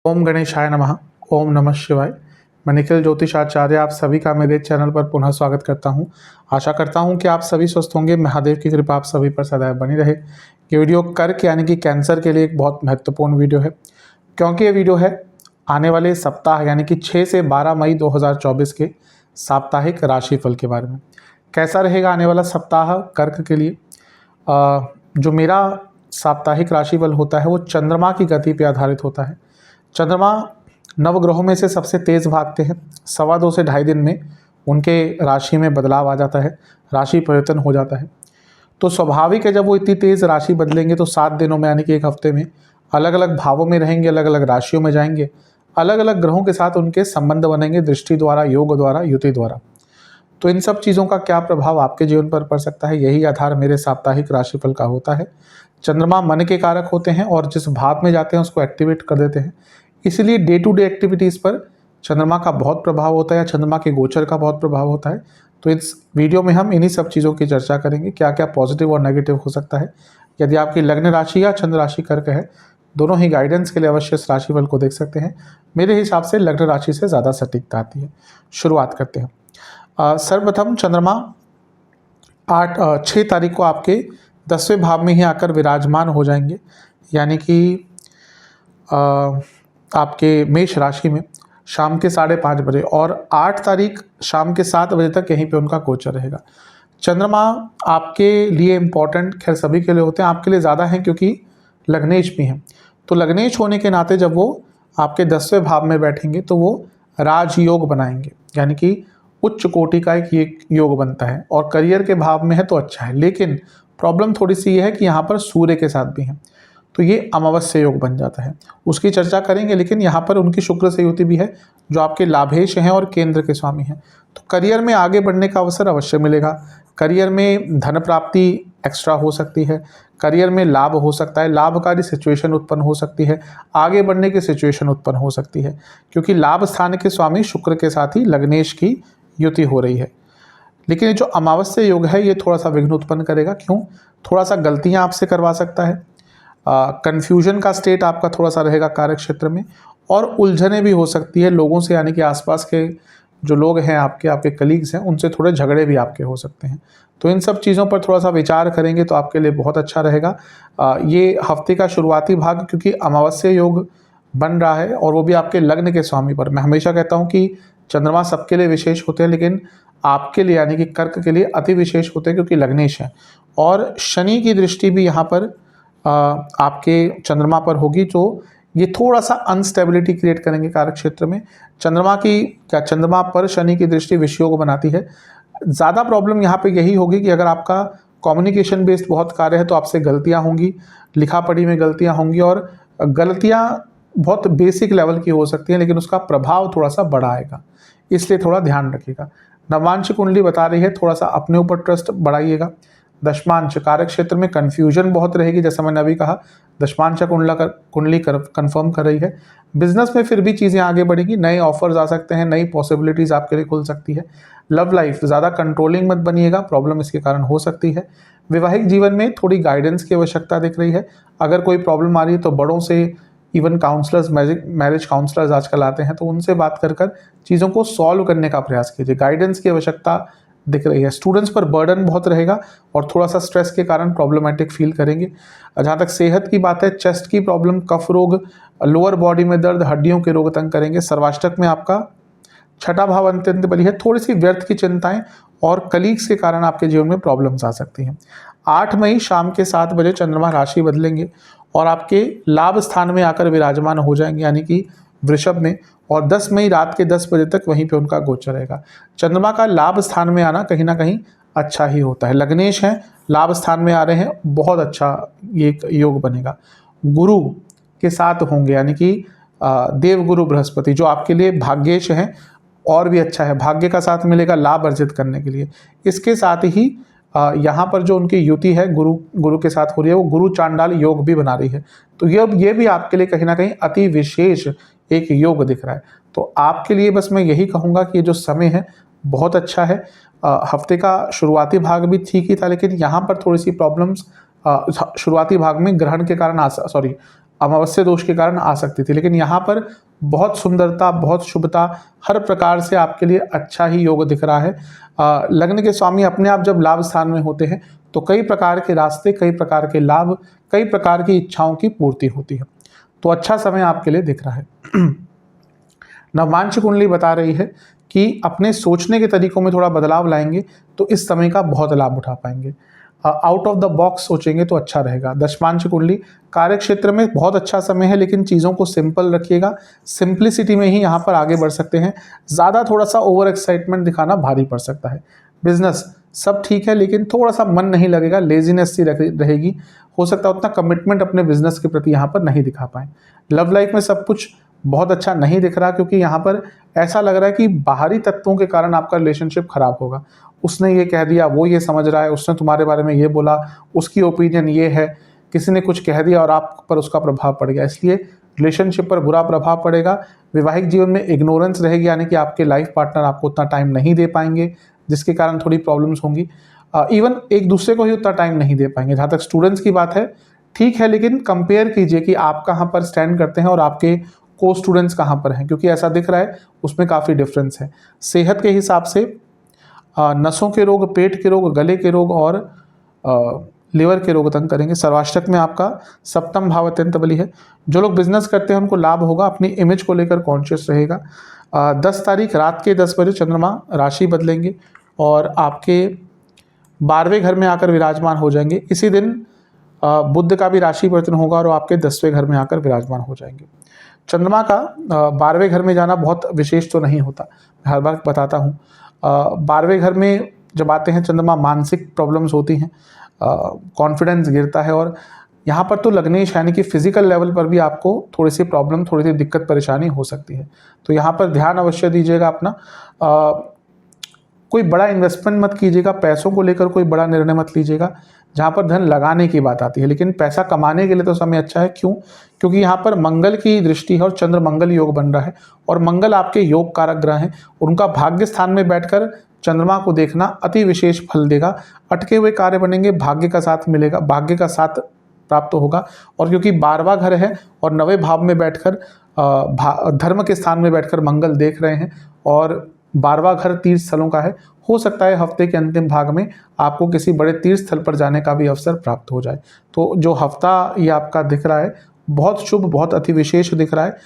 ओम गणेशाय नमः। ओम नमः शिवाय। मैं निखिल ज्योतिषाचार्य आप सभी का मेरे चैनल पर पुनः स्वागत करता हूं। आशा करता हूं कि आप सभी स्वस्थ होंगे। महादेव की कृपा आप सभी पर सदैव बनी रहे। ये वीडियो कर्क यानी कि कैंसर के लिए एक बहुत महत्वपूर्ण वीडियो है, क्योंकि ये वीडियो है आने वाले सप्ताह यानी कि 6 से 12 मई 2024 के साप्ताहिक राशिफल के बारे में। कैसा रहेगा आने वाला सप्ताह कर्क के लिए। जो मेरा साप्ताहिक राशिफल होता है वो चंद्रमा की गति पर आधारित होता है। चंद्रमा नवग्रहों में से सबसे तेज भागते हैं। 2.25 से 2.5 दिन में उनके राशि में बदलाव आ जाता है, राशि परिवर्तन हो जाता है। तो स्वाभाविक है जब वो इतनी तेज राशि बदलेंगे तो 7 दिनों में यानी कि एक हफ्ते में अलग अलग भावों में रहेंगे, अलग अलग राशियों में जाएंगे, अलग अलग ग्रहों के साथ उनके संबंध बनेंगे, दृष्टि द्वारा, योग द्वारा, युति द्वारा। तो इन सब चीज़ों का क्या प्रभाव आपके जीवन पर पड़ सकता है, यही आधार मेरे साप्ताहिक राशिफल का होता है। चंद्रमा मन के कारक होते हैं और जिस भाव में जाते हैं उसको एक्टिवेट कर देते हैं। इसलिए डे टू डे एक्टिविटीज़ पर चंद्रमा का बहुत प्रभाव होता है, चंद्रमा के गोचर का बहुत प्रभाव होता है। तो इस वीडियो में हम इन्हीं सब चीज़ों की चर्चा करेंगे, क्या क्या पॉजिटिव और नेगेटिव हो सकता है। यदि आपकी लग्न राशि या चंद्र राशि कर्क है, दोनों ही गाइडेंस के लिए अवश्य इस राशिफल को देख सकते हैं। मेरे हिसाब से लग्न राशि से ज़्यादा सटीकता आती है। शुरुआत करते हैं। सर्वप्रथम चंद्रमा 6 तारीख को आपके 10वें भाव में ही आकर विराजमान हो जाएंगे, यानी कि आपके मेष राशि में शाम के 5:30 बजे, और 8 तारीख शाम के 7 बजे तक यहीं पे उनका गोचर रहेगा। चंद्रमा आपके लिए इम्पॉर्टेंट खैर सभी के लिए होते हैं, आपके लिए ज़्यादा हैं क्योंकि लग्नेश भी हैं। तो लग्नेश होने के नाते जब वो आपके 10वें भाव में बैठेंगे तो वो राजयोग बनाएंगे, यानी कि उच्च कोटि का एक योग बनता है, और करियर के भाव में है तो अच्छा है। लेकिन प्रॉब्लम थोड़ी सी ये है कि यहाँ पर सूर्य के साथ भी हैं, तो ये अमावस्या योग बन जाता है, उसकी चर्चा करेंगे। लेकिन यहाँ पर उनकी शुक्र से युति भी है जो आपके लाभेश हैं और केंद्र के स्वामी हैं। तो करियर में आगे बढ़ने का अवसर अवश्य मिलेगा। करियर में धन प्राप्ति एक्स्ट्रा हो सकती है, करियर में लाभ हो सकता है, लाभकारी सिचुएशन उत्पन्न हो सकती है, आगे बढ़ने की सिचुएशन उत्पन्न हो सकती है, क्योंकि लाभ स्थान के स्वामी शुक्र के साथ ही लग्नेश की युति हो रही है। लेकिन ये जो अमावस्या योग है ये थोड़ा सा विघ्न उत्पन्न करेगा। क्यों? थोड़ा सा गलतियाँ आपसे करवा सकता है, कन्फ्यूजन का स्टेट आपका थोड़ा सा रहेगा कार्य क्षेत्र में, और उलझने भी हो सकती है लोगों से, यानी कि आसपास के जो लोग हैं आपके कलीग्स हैं उनसे थोड़े झगड़े भी आपके हो सकते हैं। तो इन सब चीज़ों पर थोड़ा सा विचार करेंगे तो आपके लिए बहुत अच्छा रहेगा। ये हफ्ते का शुरुआती भाग क्योंकि अमावस्या योग बन रहा है और वो भी आपके लग्न के स्वामी पर। मैं हमेशा कहता हूँ कि चंद्रमा सबके लिए विशेष होते हैं, लेकिन आपके लिए यानी कि कर्क के लिए अति विशेष होते हैं क्योंकि लग्नेश है, और शनि की दृष्टि भी यहाँ पर आपके चंद्रमा पर होगी, तो ये थोड़ा सा अनस्टेबिलिटी क्रिएट करेंगे कार्य क्षेत्र में। चंद्रमा पर शनि की दृष्टि विषयोग बनाती है। ज़्यादा प्रॉब्लम यहाँ पे यही होगी कि अगर आपका कम्युनिकेशन बेस्ड बहुत कार्य है तो आपसे गलतियाँ होंगी, लिखा पढ़ी में गलतियाँ होंगी, और गलतियाँ बहुत बेसिक लेवल की हो सकती हैं, लेकिन उसका प्रभाव थोड़ा सा बड़ा आएगा, इसलिए थोड़ा ध्यान रखिएगा। नवांश कुंडली बता रही है थोड़ा सा अपने ऊपर ट्रस्ट बढ़ाइएगा। दशमांश कार्य क्षेत्र में कन्फ्यूजन बहुत रहेगी, जैसा मैंने अभी कहा, दशमांश कुंडली कंफर्म कर रही है। बिजनेस में फिर भी चीज़ें आगे बढ़ेगी, नए ऑफर्स आ सकते हैं, नई पॉसिबिलिटीज़ आपके लिए खुल सकती है। लव लाइफ ज़्यादा कंट्रोलिंग मत बनिएगा, प्रॉब्लम इसके कारण हो सकती है। वैवाहिक जीवन में थोड़ी गाइडेंस की आवश्यकता दिख रही है। अगर कोई प्रॉब्लम आ रही है तो बड़ों से, इवन काउंसलर्स, मैरिज काउंसलर्स आजकल आते हैं, तो उनसे बात कर चीज़ों को सॉल्व करने का प्रयास कीजिए। गाइडेंस की आवश्यकता दिख रही है। स्टूडेंट्स पर बर्डन बहुत रहेगा और थोड़ा सा स्ट्रेस के कारण प्रॉब्लमेटिक फील करेंगे। जहाँ तक सेहत की बात है, चेस्ट की प्रॉब्लम, कफ रोग, लोअर बॉडी में दर्द, हड्डियों के रोग तंग करेंगे। सर्वाष्टक में आपका 6ठा भाव अत्यंत बली है, थोड़ी सी व्यर्थ की चिंताएं और कलीग्स के कारण आपके जीवन में प्रॉब्लम्स आ सकती हैं। 8 मई शाम के 7 बजे चंद्रमा राशि बदलेंगे और आपके लाभ स्थान में आकर विराजमान हो जाएंगे, यानी कि वृषभ में, और 10 मई रात के 10 बजे तक वहीं पे उनका गोचर रहेगा। चंद्रमा का लाभ स्थान में आना कहीं ना कहीं अच्छा ही होता है। लग्नेश हैं, लाभ स्थान में आ रहे हैं, बहुत अच्छा ये योग बनेगा। गुरु के साथ होंगे, यानी कि देवगुरु बृहस्पति जो आपके लिए भाग्येश हैं, और भी अच्छा है, भाग्य का साथ मिलेगा लाभ अर्जित करने के लिए। इसके साथ ही यहाँ पर जो उनकी युति है गुरु के साथ हो रही है, वो गुरु चांडाल योग भी बना रही है। तो ये भी आपके लिए कहीं ना कहीं अति विशेष एक योग दिख रहा है। तो आपके लिए बस मैं यही कहूँगा कि ये जो समय है बहुत अच्छा है। हफ्ते का शुरुआती भाग भी ठीक ही था, लेकिन यहाँ पर थोड़ी सी प्रॉब्लम्स शुरुआती भाग में ग्रहण के कारण अमावस्या दोष के कारण आ सकती थी, लेकिन यहाँ पर बहुत सुंदरता, बहुत शुभता, हर प्रकार से आपके लिए अच्छा ही योग दिख रहा है। लग्न के स्वामी अपने आप जब लाभ स्थान में होते हैं तो कई प्रकार के रास्ते, कई प्रकार के लाभ, कई प्रकार की इच्छाओं की पूर्ति होती है। तो अच्छा समय आपके लिए दिख रहा है। नवमांश कुंडली बता रही है कि अपने सोचने के तरीकों में थोड़ा बदलाव लाएंगे तो इस समय का बहुत लाभ उठा पाएंगे। आउट ऑफ द बॉक्स सोचेंगे तो अच्छा रहेगा। दशमांश कुंडली कार्य क्षेत्र में बहुत अच्छा समय है, लेकिन चीज़ों को सिंपल रखिएगा। सिंप्लिसिटी में ही यहाँ पर आगे बढ़ सकते हैं। ज़्यादा थोड़ा सा ओवर एक्साइटमेंट दिखाना भारी पड़ सकता है। बिजनेस सब ठीक है, लेकिन थोड़ा सा मन नहीं लगेगा, लेजीनेस सी रहेगी। हो सकता है उतना कमिटमेंट अपने बिजनेस के प्रति यहाँ पर नहीं दिखा पाए। लव लाइफ में सब कुछ बहुत अच्छा नहीं दिख रहा, क्योंकि यहाँ पर ऐसा लग रहा है कि बाहरी तत्वों के कारण आपका रिलेशनशिप खराब होगा। उसने ये कह दिया, वो ये समझ रहा है, उसने तुम्हारे बारे में ये बोला, उसकी ओपिनियन ये है, किसी ने कुछ कह दिया और आप पर उसका प्रभाव पड़ गया, इसलिए रिलेशनशिप पर बुरा प्रभाव पड़ेगा। वैवाहिक जीवन में इग्नोरेंस रहेगी, यानी कि आपके लाइफ पार्टनर आपको उतना टाइम नहीं दे पाएंगे, जिसके कारण थोड़ी प्रॉब्लम्स होंगी। इवन एक दूसरे को ही उतना टाइम नहीं दे पाएंगे। जहाँ तक स्टूडेंट्स की बात है, ठीक है, लेकिन कंपेयर कीजिए कि आप कहाँ पर स्टैंड करते हैं और आपके को स्टूडेंट्स कहाँ पर हैं, क्योंकि ऐसा दिख रहा है उसमें काफ़ी डिफरेंस है। सेहत के हिसाब से नसों के रोग, पेट के रोग, गले के रोग और लिवर के रोग तंग करेंगे। सर्वाष्टक में आपका सप्तम भाव अत्यंत बली है। जो लोग बिजनेस करते हैं उनको लाभ होगा, अपनी इमेज को लेकर कॉन्शियस रहेगा। 10 तारीख रात के 10 बजे चंद्रमा राशि बदलेंगे और आपके 12वें घर में आकर विराजमान हो जाएंगे। इसी दिन बुध का भी राशि परिवर्तन होगा और आपके 10वें घर में आकर विराजमान हो जाएंगे। चंद्रमा का 12वें घर में जाना बहुत विशेष तो नहीं होता, हर बार बताता हूँ। 12वें घर में जब आते हैं चंद्रमा, मानसिक प्रॉब्लम्स होती हैं, कॉन्फिडेंस गिरता है और यहाँ पर तो लग्नेश यानी कि फिजिकल लेवल पर भी आपको थोड़ी सी प्रॉब्लम, थोड़ी सी दिक्कत परेशानी हो सकती है। तो यहाँ पर ध्यान अवश्य दीजिएगा अपना। कोई बड़ा इन्वेस्टमेंट मत कीजिएगा, पैसों को लेकर कोई बड़ा निर्णय मत लीजिएगा जहाँ पर धन लगाने की बात आती है। लेकिन पैसा कमाने के लिए तो समय अच्छा है। क्यों? क्योंकि यहाँ पर मंगल की दृष्टि है और चंद्र मंगल योग बन रहा है और मंगल आपके योग कारक ग्रह हैं। उनका भाग्य स्थान में बैठकर चंद्रमा को देखना अति विशेष फल देगा। अटके हुए कार्य बनेंगे, भाग्य का साथ मिलेगा, भाग्य का साथ प्राप्त होगा। और क्योंकि 12वां घर है और 9वें भाव में बैठकर धर्म के स्थान में बैठकर मंगल देख रहे हैं और 12वां घर तीर्थ स्थलों का है, हो सकता है हफ्ते के अंतिम भाग में आपको किसी बड़े तीर्थ स्थल पर जाने का भी अवसर प्राप्त हो जाए। तो जो हफ्ता ये आपका दिख रहा है बहुत शुभ, बहुत अति विशेष दिख रहा है।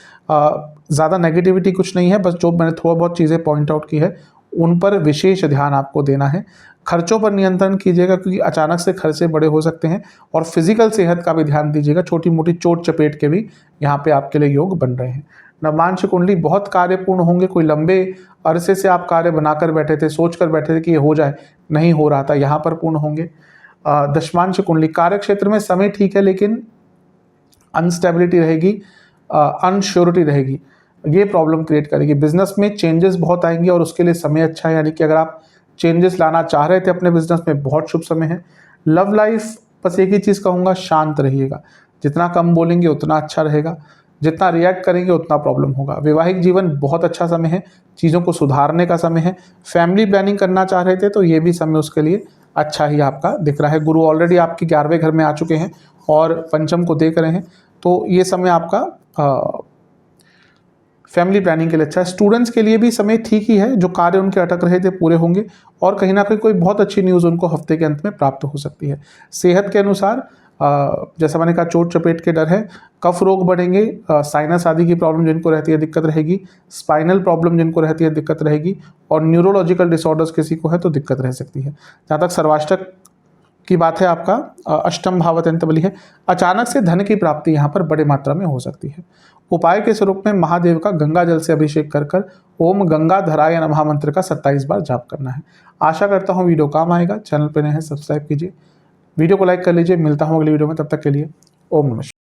ज़्यादा नेगेटिविटी कुछ नहीं है, बस जो मैंने थोड़ा बहुत चीज़ें पॉइंट आउट की है उन पर विशेष ध्यान आपको देना है। खर्चों पर नियंत्रण कीजिएगा, क्योंकि अचानक से खर्चे बड़े हो सकते हैं। और फिजिकल सेहत का भी ध्यान दीजिएगा, छोटी मोटी चोट चपेट के भी यहाँ पे आपके लिए योग बन रहे हैं। नवमांश कुंडली बहुत कार्यपूर्ण होंगे। कोई लंबे अरसे से आप कार्य बनाकर बैठे थे, सोच कर बैठे थे कि ये हो जाए, नहीं हो रहा था, यहाँ पर पूर्ण होंगे। दशमांश कुंडली कार्य क्षेत्र में समय ठीक है, लेकिन अनस्टेबिलिटी रहेगी, अनश्योरिटी रहेगी, ये प्रॉब्लम क्रिएट करेगी। बिजनेस में चेंजेस बहुत आएंगे और उसके लिए समय अच्छा है, यानी कि अगर आप चेंजेस लाना चाह रहे थे अपने बिजनेस में, बहुत शुभ समय है। लव लाइफ बस एक ही चीज़ कहूँगा, शांत रहिएगा। जितना कम बोलेंगे उतना अच्छा रहेगा, जितना रिएक्ट करेंगे उतना प्रॉब्लम होगा। वैवाहिक जीवन बहुत अच्छा समय है, चीज़ों को सुधारने का समय है। फैमिली प्लानिंग करना चाह रहे थे तो ये भी समय उसके लिए अच्छा ही आपका दिख रहा है। गुरु ऑलरेडी आपके 11वें घर में आ चुके हैं और पंचम को देख रहे हैं, तो ये समय आपका फैमिली प्लानिंग के लिए अच्छा है। स्टूडेंट्स के लिए भी समय ठीक ही है, जो कार्य उनके अटक रहे थे पूरे होंगे और कहीं ना कहीं कोई बहुत अच्छी न्यूज़ उनको हफ्ते के अंत में प्राप्त हो सकती है। सेहत के अनुसार जैसा मैंने कहा, चोट चपेट के डर है, कफ रोग बढ़ेंगे, साइनस आदि की प्रॉब्लम जिनको रहती है दिक्कत रहेगी, स्पाइनल प्रॉब्लम जिनको रहती है दिक्कत रहेगी और न्यूरोलॉजिकल डिसऑर्डर्स किसी को है तो दिक्कत रह सकती है। जहाँ तक सर्वाष्टक की बात है, आपका अष्टम भाव अत्यंत बली है। अचानक से धन की प्राप्ति यहाँ पर बड़े मात्रा में हो सकती है। उपाय के स्वरूप में महादेव का गंगा जल से अभिषेक कर कर ओम गंगाधराय नमः मंत्र का 27 बार जाप करना है। आशा करता हूँ वीडियो काम आएगा। चैनल पर नए हैं सब्सक्राइब कीजिए, वीडियो को लाइक कर लीजिए। मिलता हूँ अगली वीडियो में, तब तक के लिए ओम नमः।